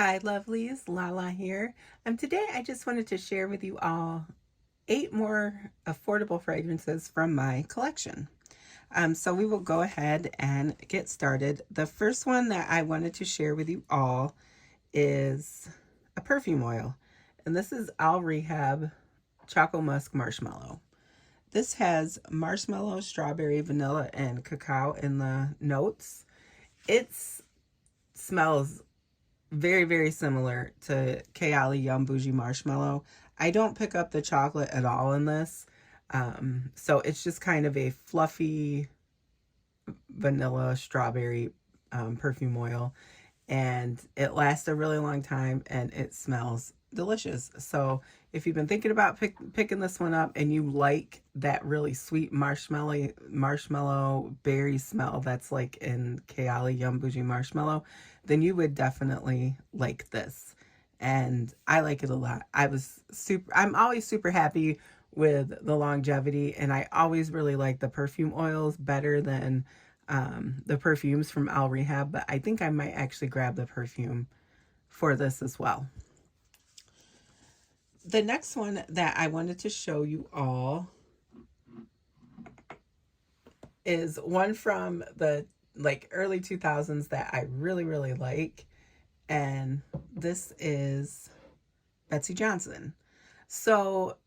Hi, lovelies. Lala here. Today I just wanted to share with you all 8 more affordable fragrances from my collection. So we will go ahead and get started. The first one that I wanted to share with you all is a perfume oil, and this is Al Rehab Choco Musk Marshmallow. This has marshmallow, strawberry, vanilla, and cacao in the notes. It smells very, very similar to Kayali Yum Bougie Marshmallow. I don't pick up the chocolate at all in this. So it's just kind of a fluffy vanilla strawberry perfume oil. And it lasts a really long time and it smells delicious. So if you've been thinking about picking this one up and you like that really sweet marshmallow berry smell that's like in Kayali Yum Bougie Marshmallow, then you would definitely like this. And I like it a lot. I'm always super happy with the longevity, and I always really like the perfume oils better than the perfumes from Al Rehab, but I think I might actually grab the perfume for this as well. The next one that I wanted to show you all is one from the early 2000s that I really, really like. And this is Betsey Johnson. So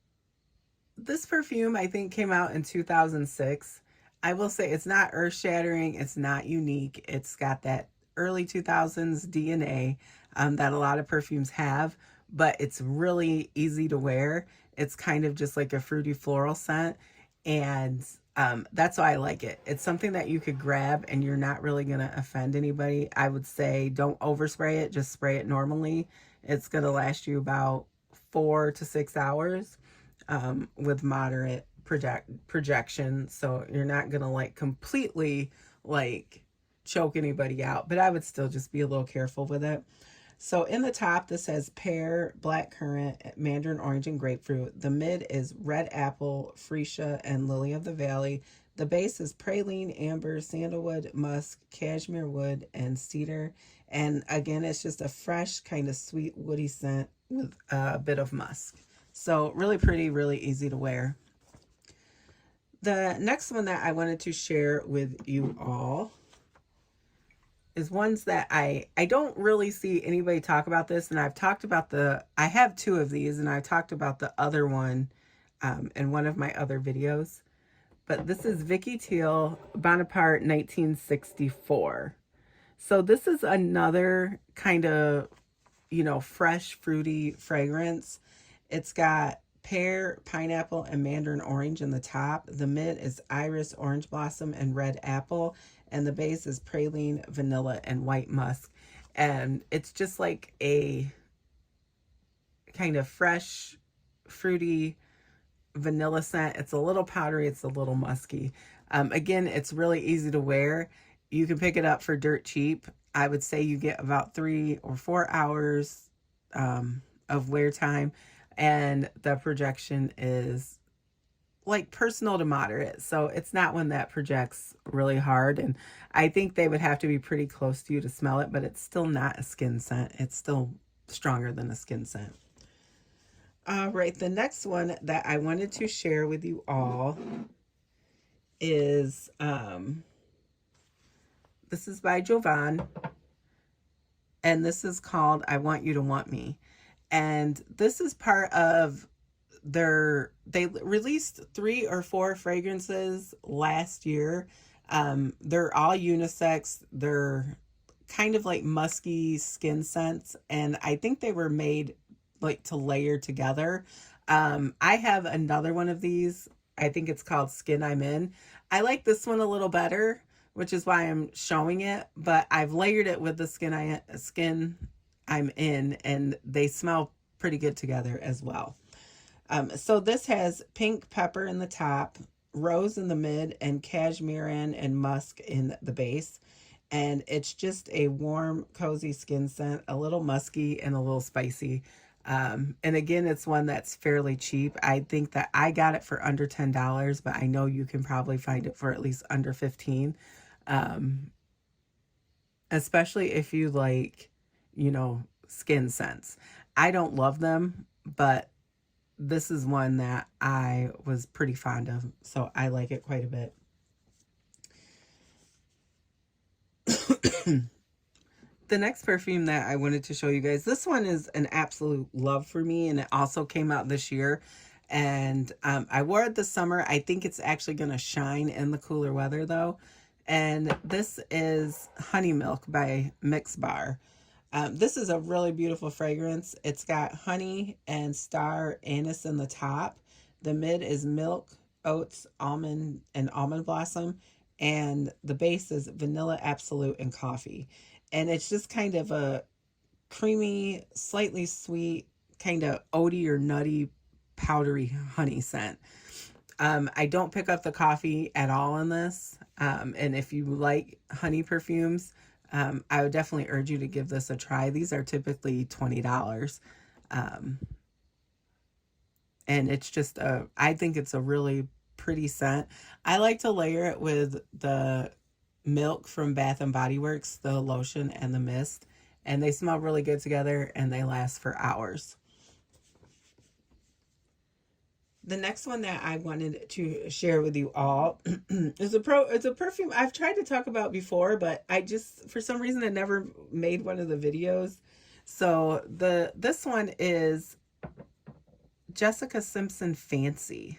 this perfume, I think, came out in 2006. I will say it's not earth-shattering. It's not unique. It's got that early 2000s DNA that a lot of perfumes have, but it's really easy to wear. It's kind of just like a fruity floral scent, and that's why I like it. It's something that you could grab and you're not really going to offend anybody. I would say don't overspray it. Just spray it normally. It's going to last you about 4 to 6 hours with moderate projection. So you're not going to completely choke anybody out, but I would still just be a little careful with it. So in the top, this says pear, blackcurrant, mandarin orange, and grapefruit. The mid is red apple, freesia, and lily of the valley. The base is praline, amber, sandalwood, musk, cashmere wood, and cedar. And again, it's just a fresh, kind of sweet, woody scent with a bit of musk. So really pretty, really easy to wear. The next one that I wanted to share with you all is ones that I don't really see anybody talk about this, and I've talked about I have 2 of these, and I've talked about the other one in one of my other videos. But this is Vicky Tiel Bonaparte 1964. So this is another kind of, fresh, fruity fragrance. It's got pear, pineapple, and mandarin orange in the top. The mid is iris, orange blossom, and red apple. And the base is praline, vanilla, and white musk. And it's just like a kind of fresh, fruity vanilla scent. It's a little powdery. It's a little musky. Again, it's really easy to wear. You can pick it up for dirt cheap. I would say you get about 3 or 4 hours of wear time. And the projection is personal to moderate. So it's not one that projects really hard. And I think they would have to be pretty close to you to smell it, but it's still not a skin scent. It's still stronger than a skin scent. All right, the next one that I wanted to share with you all is this is by Jovan, and this is called I Want You to Want Me. And this is part of they released 3 or 4 fragrances last year. They're all unisex. They're kind of like musky skin scents, and I think they were made to layer together. I have another one of these. I think it's called Skin I'm In. I like this one a little better, which is why I'm showing it, but I've layered it with the skin I'm In, and they smell pretty good together as well. So this has pink pepper in the top, rose in the mid, and cashmere and musk in the base. And it's just a warm, cozy skin scent, a little musky and a little spicy. And again, it's one that's fairly cheap. I think that I got it for under $10, but I know you can probably find it for at least under 15. Especially if you like, skin scents. I don't love them, but this is one that I was pretty fond of, so I like it quite a bit. The next perfume that I wanted to show you guys, this one is an absolute love for me, and it also came out this year. And I wore it this summer. I think it's actually going to shine in the cooler weather, though. And this is Honey Milk by Mixbar. This is a really beautiful fragrance. It's got honey and star anise in the top. The mid is milk, oats, almond, and almond blossom. And the base is vanilla, absolute, and coffee. And it's just kind of a creamy, slightly sweet, kind of oaty or nutty, powdery honey scent. I don't pick up the coffee at all in this. And if you like honey perfumes, I would definitely urge you to give this a try. These are typically $20. And it's just, I think it's a really pretty scent. I like to layer it with the milk from Bath and Body Works, the lotion and the mist. And they smell really good together, and they last for hours. The next one that I wanted to share with you all is it's a perfume I've tried to talk about before, but I just, for some reason, I never made one of the videos. So this one is Jessica Simpson Fancy.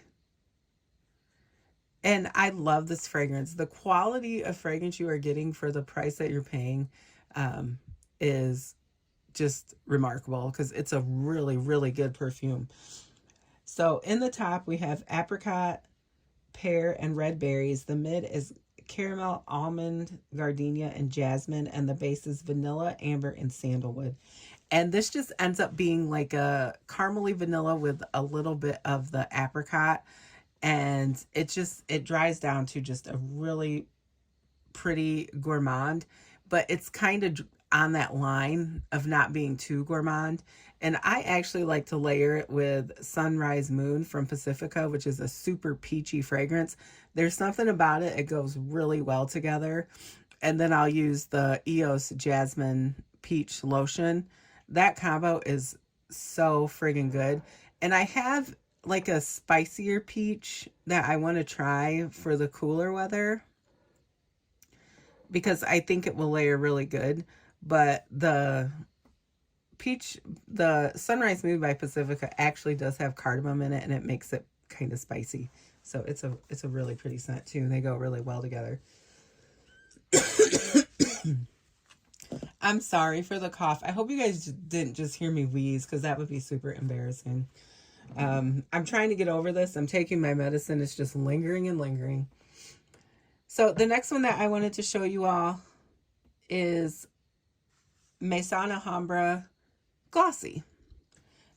And I love this fragrance. The quality of fragrance you are getting for the price that you're paying is just remarkable, because it's a really, really good perfume. So in the top, we have apricot, pear, and red berries. The mid is caramel, almond, gardenia, and jasmine. And the base is vanilla, amber, and sandalwood. And this just ends up being like a caramely vanilla with a little bit of the apricot. And it dries down to just a really pretty gourmand. But it's kind of on that line of not being too gourmand. And I actually like to layer it with Sunrise Moon from Pacifica, which is a super peachy fragrance. There's something about it. It goes really well together. And then I'll use the EOS Jasmine Peach Lotion. That combo is so friggin' good. And I have like a spicier peach that I want to try for the cooler weather, because I think it will layer really good. But the Sunrise Moon by Pacifica actually does have cardamom in it, and it makes it kind of spicy. So it's a really pretty scent too, and they go really well together. I'm sorry for the cough. I hope you guys didn't just hear me wheeze, because that would be super embarrassing. I'm trying to get over this. I'm taking my medicine. It's just lingering and lingering. So the next one that I wanted to show you all is Misana Hombra Glossy.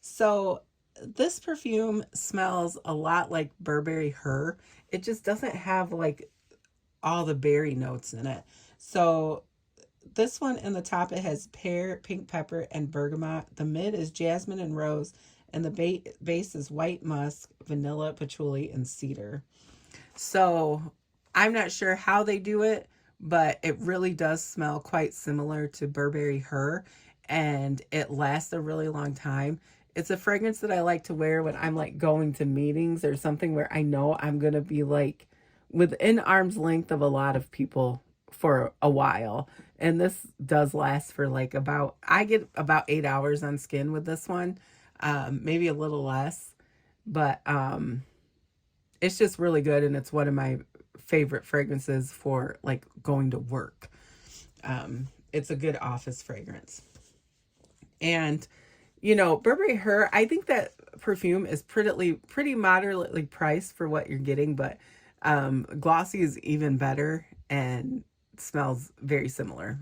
So this perfume smells a lot like Burberry Her. It just doesn't have like all the berry notes in it. So this one in the top, it has pear, pink pepper, and bergamot. The mid is jasmine and rose. And the base is white musk, vanilla, patchouli, and cedar. So I'm not sure how they do it, but it really does smell quite similar to Burberry Her. And it lasts a really long time. It's a fragrance that I like to wear when I'm like going to meetings or something where I know I'm going to be like within arm's length of a lot of people for a while. And this does last for like I get about 8 hours on skin with this one. Maybe a little less, but it's just really good, and it's one of my favorite fragrances for like going to work. It's a good office fragrance. And Burberry Her, I think that perfume is pretty moderately priced for what you're getting, but Glossy is even better and smells very similar.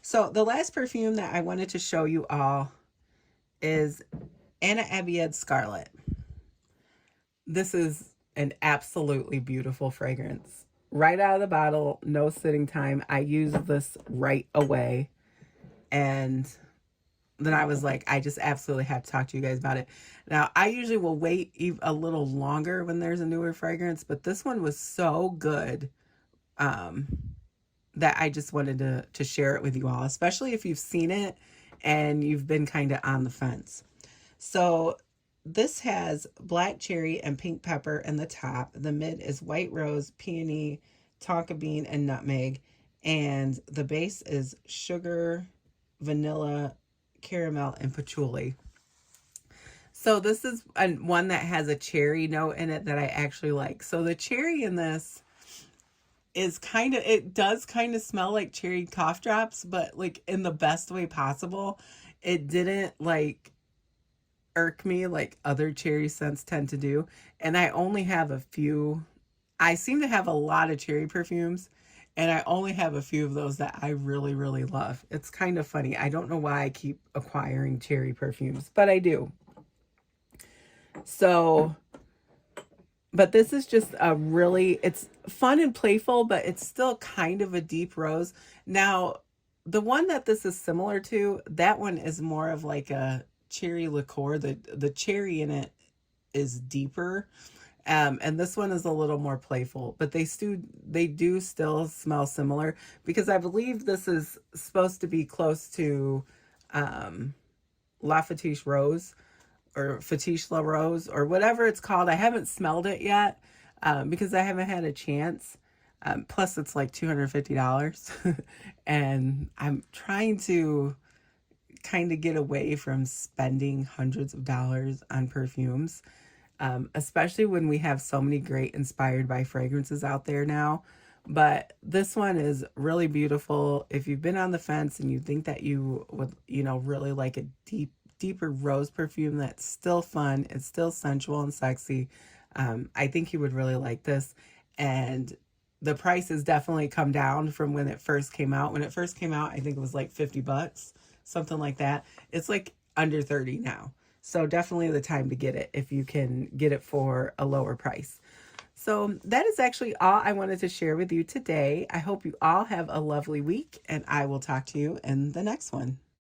So the last perfume that I wanted to show you all is Abiad Scarlet. This is an absolutely beautiful fragrance. Right out of the bottle, no sitting time. I used this right away. And then I was like, I just absolutely have to talk to you guys about it. Now, I usually will wait a little longer when there's a newer fragrance, but this one was so good that I just wanted to share it with you all, especially if you've seen it and you've been kind of on the fence. So this has black cherry and pink pepper in the top. The mid is white rose, peony, tonka bean, and nutmeg. And the base is sugar, vanilla, caramel, and patchouli. So this is one that has a cherry note in it that I actually like. So the cherry in this is kind of, it does kind of smell like cherry cough drops, but like in the best way possible. It didn't like irk me like other cherry scents tend to do. And I only have a few. I seem to have a lot of cherry perfumes, and I only have a few of those that I really, really love. It's kind of funny. I don't know why I keep acquiring cherry perfumes, but I do. So, but this is just a really, it's fun and playful, but it's still kind of a deep rose. Now, the one that this is similar to, that one is more of like a cherry liqueur. The cherry in it is deeper. And this one is a little more playful, but they do still smell similar, because I believe this is supposed to be close to La Fetiche Rose, or Fetiche La Rose, or whatever it's called. I haven't smelled it yet because I haven't had a chance. Plus, it's like $250, and I'm trying to kind of get away from spending hundreds of dollars on perfumes, especially when we have so many great inspired by fragrances out there now. But this one is really beautiful. If you've been on the fence and you think that you would, really like a deeper rose perfume that's still fun, it's still sensual and sexy, I think you would really like this. And the price has definitely come down from when it first came out. When it first came out, I think it was like $50, something like that. It's like under 30 now. So definitely the time to get it if you can get it for a lower price. So that is actually all I wanted to share with you today. I hope you all have a lovely week, and I will talk to you in the next one.